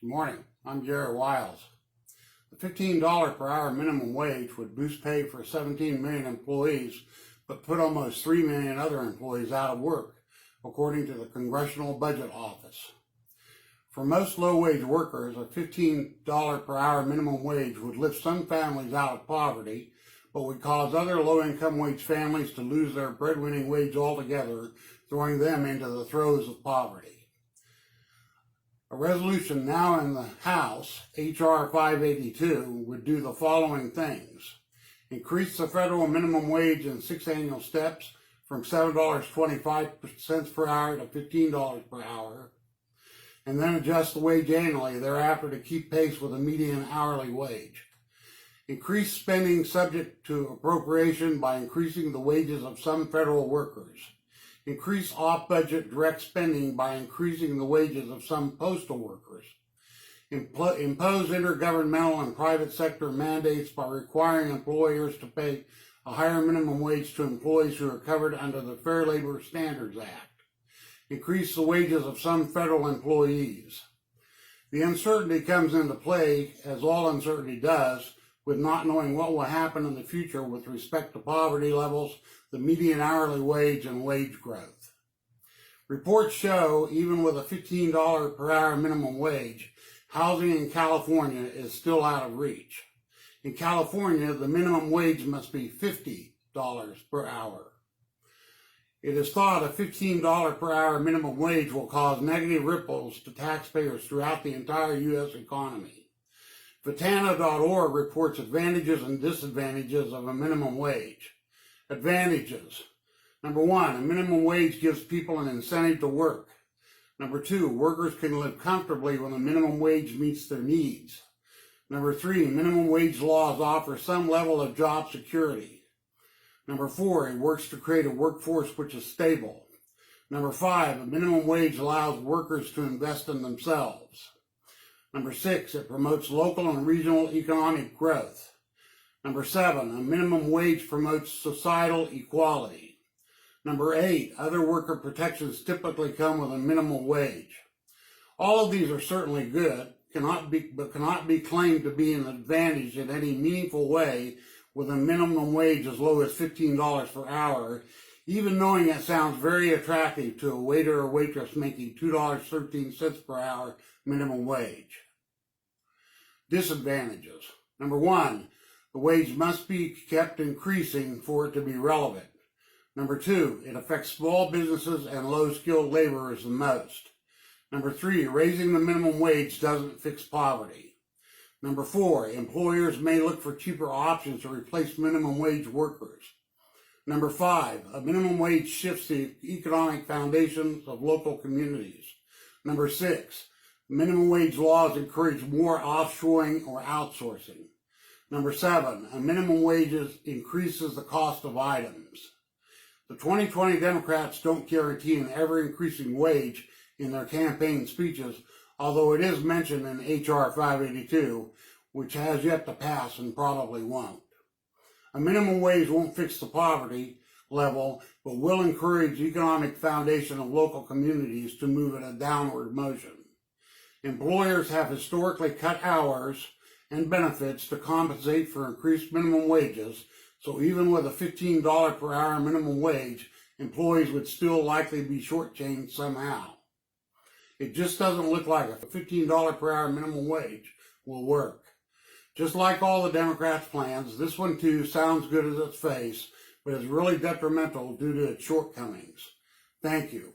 Good morning. I'm Jerry Wiles. The $15 per hour minimum wage would boost pay for 17 million employees, but put almost 3 million other employees out of work, according to the Congressional Budget Office. For most low-wage workers, a $15 per hour minimum wage would lift some families out of poverty, but would cause other low-income wage families to lose their breadwinning wage altogether, throwing them into the throes of poverty. A resolution now in the House, H.R. 582, would do the following things. Increase the federal minimum wage in 6 annual steps from $7.25 per hour to $15 per hour, and then adjust the wage annually thereafter to keep pace with the median hourly wage. Increase spending subject to appropriation by increasing the wages of some federal workers. Increase off-budget direct spending by increasing the wages of some postal workers. Impose intergovernmental and private sector mandates by requiring employers to pay a higher minimum wage to employees who are covered under the Fair Labor Standards Act. Increase the wages of some federal employees. The uncertainty comes into play, as all uncertainty does, with not knowing what will happen in the future with respect to poverty levels, the median hourly wage, and wage growth. Reports show, even with a $15 per hour minimum wage, housing in California is still out of reach. In California, the minimum wage must be $50 per hour. It is thought a $15 per hour minimum wage will cause negative ripples to taxpayers throughout the entire U.S. economy. Vitana.org reports advantages and disadvantages of a minimum wage. Advantages. Number 1, a minimum wage gives people an incentive to work. Number 2, workers can live comfortably when the minimum wage meets their needs. Number 3, minimum wage laws offer some level of job security. Number 4, it works to create a workforce which is stable. Number 5, a minimum wage allows workers to invest in themselves. Number 6, it promotes local and regional economic growth. Number 7, a minimum wage promotes societal equality. Number 8, other worker protections typically come with a minimum wage. All of these are certainly good, but cannot be claimed to be an advantage in any meaningful way with a minimum wage as low as $15 per hour, even knowing it sounds very attractive to a waiter or waitress making $2.13 per hour minimum wage. Disadvantages. Number 1, the wage must be kept increasing for it to be relevant. Number 2, it affects small businesses and low-skilled laborers the most. Number 3, raising the minimum wage doesn't fix poverty. Number 4, employers may look for cheaper options to replace minimum wage workers. Number 5, a minimum wage shifts the economic foundations of local communities. Number 6, minimum wage laws encourage more offshoring or outsourcing. Number 7, a minimum wage increases the cost of items. The 2020 Democrats don't guarantee an ever-increasing wage in their campaign speeches, although it is mentioned in H.R. 582, which has yet to pass and probably won't. A minimum wage won't fix the poverty level, but will encourage the economic foundation of local communities to move in a downward motion. Employers have historically cut hours and benefits to compensate for increased minimum wages, so even with a $15 per hour minimum wage, employees would still likely be shortchanged somehow. It just doesn't look like a $15 per hour minimum wage will work. Just like all the Democrats' plans, this one too sounds good as its face, but is really detrimental due to its shortcomings. Thank you.